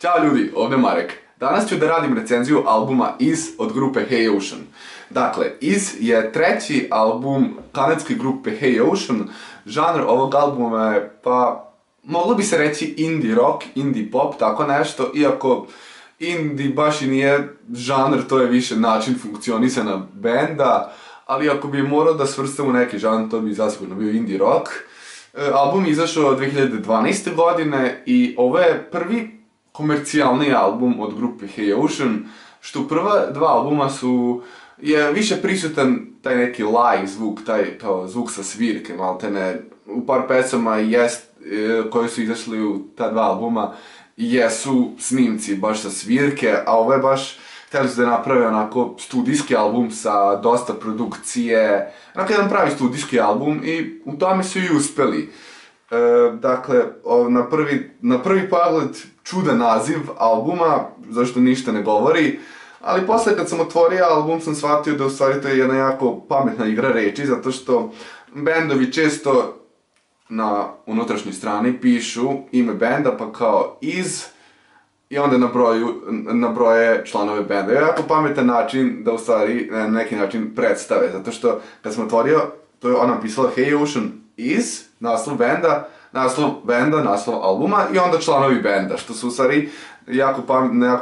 Ćao ljudi, ovdje je Marek. Danas ću da radim recenziju albuma Iz od grupe Hey Ocean. Dakle, Iz je treći album kanadske grupe Hey Ocean. Žanr ovog albuma je, pa, moglo bi se reći indie rock, indie pop, tako nešto, iako indie baš i nije žanr, to je više način funkcionisanja benda, ali ako bi morao da svrstam u neki žanr, to bi zasigurno bio indie rock. Album je izašao 2012. godine i ovo je prvi komercijalni album od grupe Hey Ocean, što prva dva albuma je više prisutan taj neki live zvuk, taj zvuk sa svirke, maltene. U par pesama koje su izašli u ta dva albuma jesu snimci baš sa svirke, a ovo je baš, htjeli su da naprave onako studijski album sa dosta produkcije, onako jedan pravi studijski album i u tome su i uspeli. Dakle, na prvi pogled čudan naziv albuma, zašto ništa ne govori, ali posle kad sam otvorio album sam shvatio da u stvari to je jedna jako pametna igra reči, zato što bendovi često na unutrašnjoj strani pišu ime benda pa kao Iz i onda nabroje članove benda. Je jako pametan način da u stvari na neki način predstave, zato što kad sam otvorio, to je ona pisala Hey Ocean Iz, naslov benda, naslov albuma i onda članovi benda, što su u stvari na jako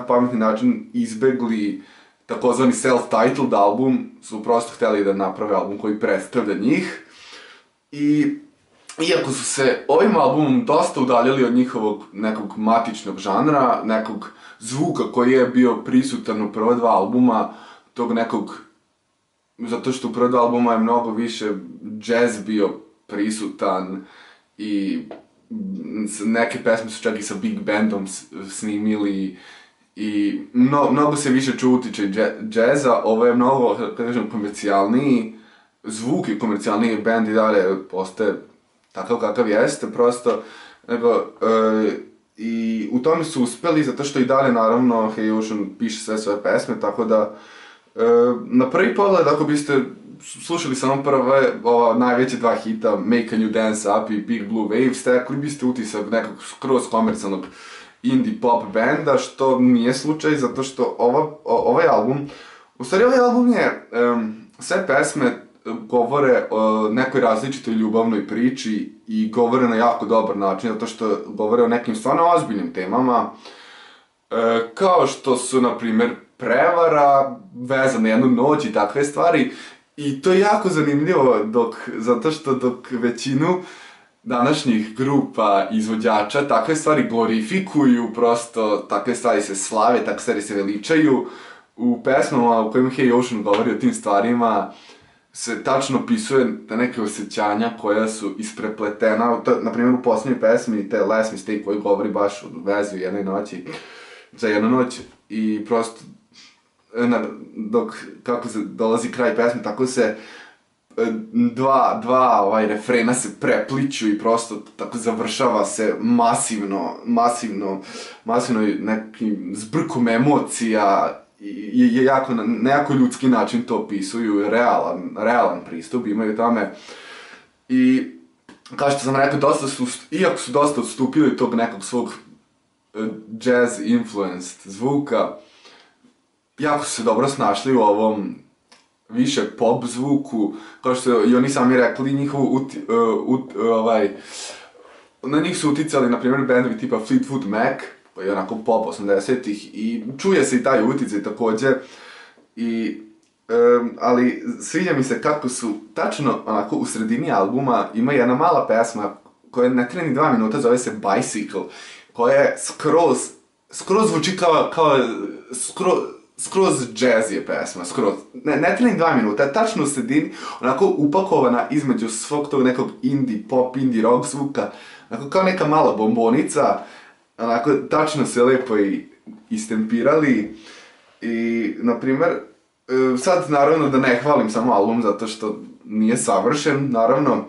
pametni način izbegli takozvani self-titled album, su prosto htjeli da naprave album koji predstavlja njih. I iako su se ovim albumom dosta udaljili od njihovog nekog matičnog žanra, nekog zvuka koji je bio prisutan u prva dva albuma, tog nekog, zato što u prva dva albuma je mnogo više jazz bio prisutan i neke pesme su čak i sa big bandom snimili i mnogo se više čuo utiče džeza. Ovo je mnogo, kada kažem, komercijalniji zvuk i komercijalniji band i dalje postaje takav kakav jeste, prosto, i u tome su uspeli, zato što i dalje, naravno, Hey Ocean piše sve svoje pesme, tako da, na prvi pogled, ako biste slušali samo ova najveće dva hita, Make a New Dance Up i Big Blue Wave, stekli biste utisak nekog skroz komercijalnog indie pop benda, što nije slučaj, zato što ovaj album je, sve pesme govore o nekoj različitoj ljubavnoj priči i govore na jako dobar način, zato što govore o nekim stvarno ozbiljnim temama, kao što su, na primjer, prevara, veza na jednu noć i takve stvari. I to je jako zanimljivo, zato što dok većinu današnjih grupa izvođača takve stvari glorifikuju, prosto takve stvari se slave, takve stvari se veličaju, u pesmama u kojima Hey Ocean govori o tim stvarima se tačno opisuje ta neke osjećanja koja su isprepletena, na primjer u posljednjoj pesmi, te Last Mistake koji govori baš o vezi u jednoj noći, za jednu noć, i prosto kako se dolazi kraj pesme, tako se dva refrena se prepliću i prosto tako završava se masivno nekim zbrkom emocija i na jako ljudski način to opisuju, realan pristup imaju tome. I kao što sam rekao, iako su dosta odstupili tog nekog svog jazz influenced zvuka, jako su se dobro snašli u ovom više pop zvuku, kao što i oni sami rekli, na njih su uticali, na primjer, bendovi tipa Fleetwood Mac, koji je onako pop 80-ih i čuje se i taj uticaj također, ali sviđa mi se kako su tačno onako u sredini albuma ima jedna mala pesma koja ne traje ni 2 minuta, zove se Bicycle, koja je skroz zvuči skroz jazz je pesma, skroz. Ne traje ni 2 minuta, tačno u sredini, onako upakovana između svog tog nekog indie pop, indie rock zvuka, onako kao neka mala bombonica, onako tačno se lepo i istempirali. I, na primjer, sad naravno da ne hvalim samo album zato što nije savršen, naravno,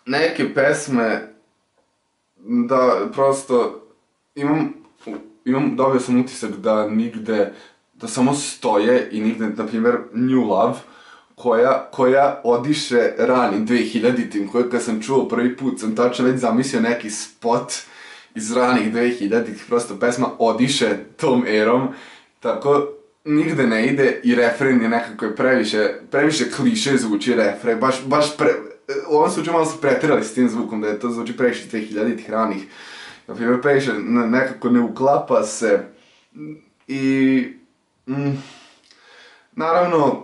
neke pesme da prosto dobio sam utisak da nigde, da samo stoje i nigde, na primjer, New Love, koja odiše ranim 2000-tim, koja kad sam čuo prvi put sam tačno već zamislio neki spot iz ranih 2000-ih, prosto pesma odiše tom erom, tako nigde ne ide i refren je nekako je previše kliše zvuči refren, u ovom slučaju malo su preterali s tim zvukom, da je to zvuči previše iz 2000-ih ranih, na primjer previše nekako ne uklapa se i naravno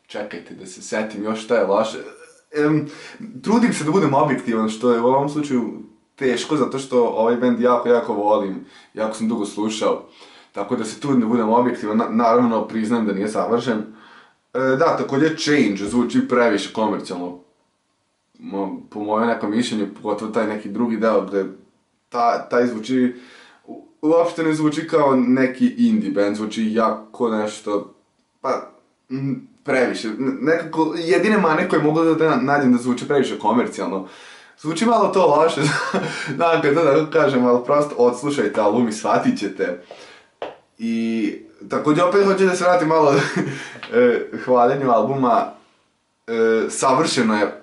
čekajte da se setim još šta je loše. Trudim se da budem objektivan, što je u ovom slučaju teško, zato što ovaj band jako volim, jako sam dugo slušao, tako da se trudim da budem objektivan, naravno priznajem da nije savršen. Da, također Change zvuči previše komercijalno, po mojem nekom mišljenju, pogotovo taj neki drugi deo gde taj zvuči, uopšte ne zvuči kao neki indie band, zvuči jako nešto, previše, nekako jedine mane koje mogu da nađem da zvuči previše komercijalno. Zvuči malo to loše, znam kad to tako kažem, ali prosto odslušajte album i shvatit ćete. I također opet hoću da se vratim malo hvaljenju albuma.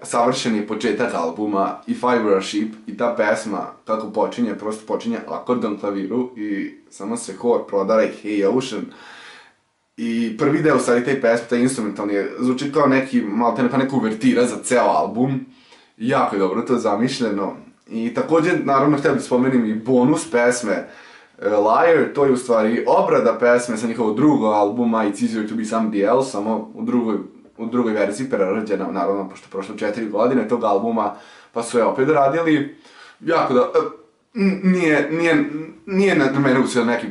Savršen je početak albuma If I Were a Sheep i ta pesma kako počinje, prosto počinje akordom klaviru i samo se hor prodara i Hey Ocean. I prvi deo stvari te pesme, taj instrumentalni, zvuči kao neki, maltene kao neka uvertira za ceo album. Jako je dobro to zamišljeno. I također, naravno, htio bih spomenim i bonus pesme Liar, to je u stvari obrada pesme sa njihovog drugog albuma It's Easier to Be Somebody Else, samo u drugoj verziji, prerađena, naravno, pošto je prošlo 4 godine tog albuma, pa su je opet radili. Jako da... Nije na mene usio neki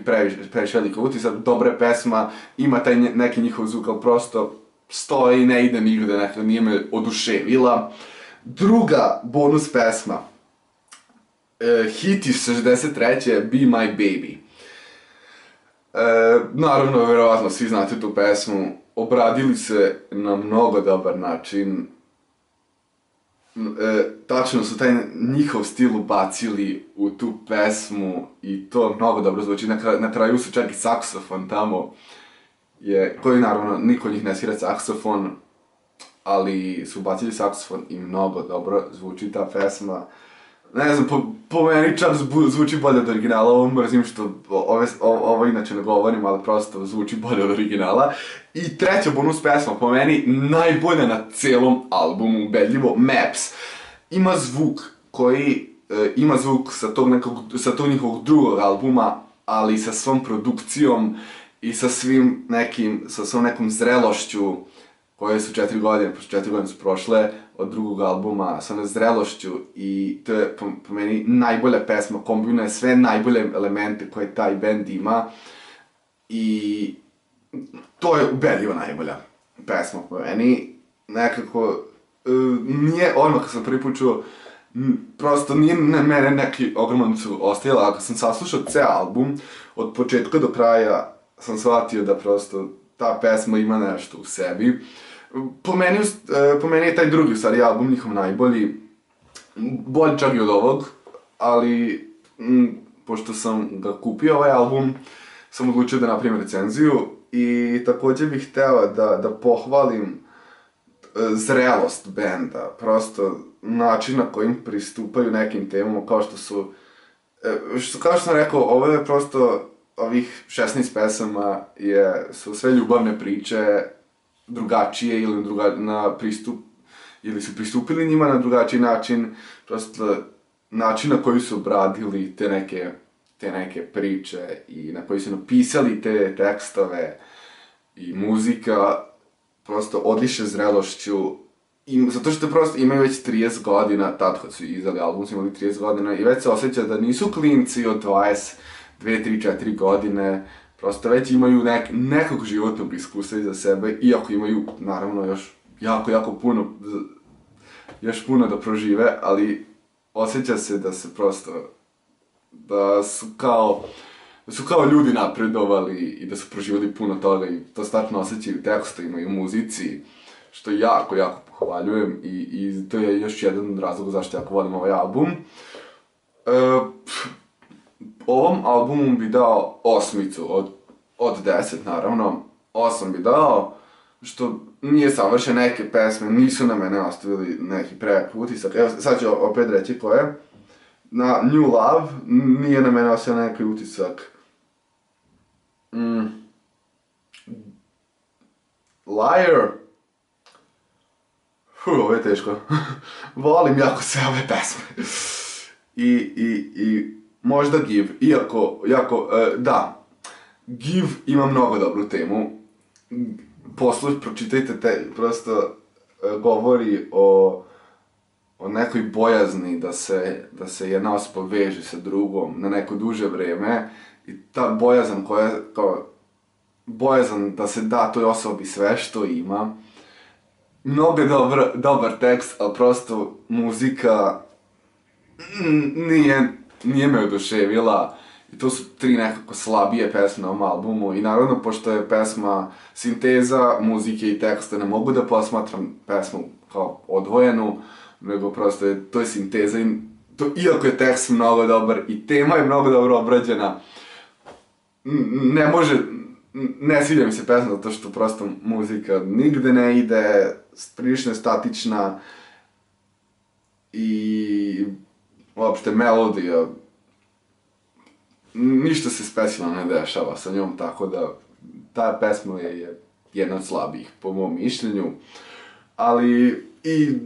previše velika utisak, dobra pesma, ima taj neki njihov zvuk, ali prosto stoji, ne ide nigde, nekako nije me oduševila. Druga bonus pesma, hit iz 63. Be My Baby. Naravno, verovatno svi znate tu pesmu, obradili se na mnogo dobar način. Tačno su taj njihov stil ubacili u tu pesmu i to mnogo dobro zvuči. Na kraju su čak i saksofon tamo, koji naravno niko od njih ne svira saksofon, ali su ubacili saksofon i mnogo dobro zvuči ta pesma. Ne znam, po meni čak zvuči bolje od originala, ovo mrzim što ovo inače ne govorim, ali prosto zvuči bolje od originala. I treća bonus pesma, po meni najbolja na celom albumu, ubedljivo, Maps. Ima zvuk sa tog njihovog drugog albuma, ali sa svom produkcijom i sa svom nekom zrelošću, koje su 4 godine, pošto 4 godine su prošle od drugog albuma, sa zrelošću i to je po meni najbolja pesma, kombinuje sve najbolje elemente koje taj band ima i to je ubedljivo najbolja pesma po meni. Nekako, nije odmah kad sam prvi put čuo, prosto nije na mene neki ogroman su ostavila, ali kad sam saslušao ceo album, od početka do kraja sam shvatio da prosto ta pesma ima nešto u sebi. Po meni je taj drugi, u stvari, album njihov najbolji, bolji čak i od ovog, ali pošto sam ga kupio ovaj album, sam odlučio da napravim recenziju i također bih hteo da pohvalim zrelost benda, prosto način na kojim pristupaju nekim temama, kao što sam rekao, ovo je prosto, ovih 16 pesama su sve ljubavne priče, drugačije ili su pristupili njima na drugačiji način, prosto način na koji su obradili te neke priče i na koji su napisali te tekstove i muzika, prosto odliše zrelošću, zato što prosto imaju već 30 godina, tad kad su izdali album su imali 30 godina i već se osjeća da nisu klinci od 22, 3, 4 godine, prosto već imaju nekog životnog iskustva iza sebe, iako imaju, naravno, još jako puno da prožive, ali osjeća se da se prosto, da su kao ljudi napredovali i da su proživali puno toga i to startno osjećaju u tekstovima i u muzici, što jako pohvaljujem i to je još jedan od razloga zašto jako volim ovaj album. Ovom albumu bi dao 8 od 10, naravno. 8 bi dao, što nije savršen, neke pesme nisu na mene ostavili neki prejak utisak. Evo, sad ću opet reći koje. Na New Love nije na mene ostavio neki utisak. Liar. Ovo je teško. Volim jako sve ove pesme. I možda Give, iako, da, Give ima mnogo dobru temu. Pročitajte prosto govori o nekoj bojazni da se jedna osoba veže sa drugom na neko duže vreme i ta bojazan bojazan da se da toj osobi sve što ima. Mnogo je dobar tekst, ali prosto muzika nije me oduševila. I to su 3 nekako slabije pesme na ovom albumu i naravno, pošto je pesma sinteza muzike i teksta, ne mogu da posmatram pesmu kao odvojenu, nego prosto to je sinteza i iako je tekst mnogo dobar i tema je mnogo dobro obrađena, ne sviđa mi se pesma zato što prosto muzika nigde ne ide, prilično je statična i uopšte melodija, ništa se specijalno ne dešava sa njom, tako da ta pesma je jedna od slabijih, po mom mišljenju. Ali i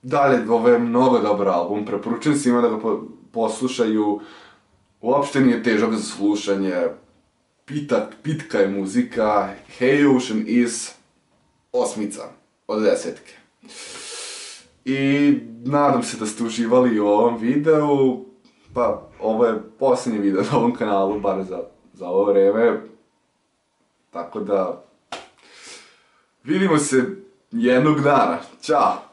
dalje, ovo je mnogo dobar album, preporučujem svima da ga poslušaju, uopšte nije težak za slušanje, pitka je muzika, Hey Ocean is 8 od 10. I nadam se da ste uživali u ovom videu. Pa, ovo je posljednji video na ovom kanalu, bar za ovo vreme. Tako da, vidimo se jednog dana. Ćao!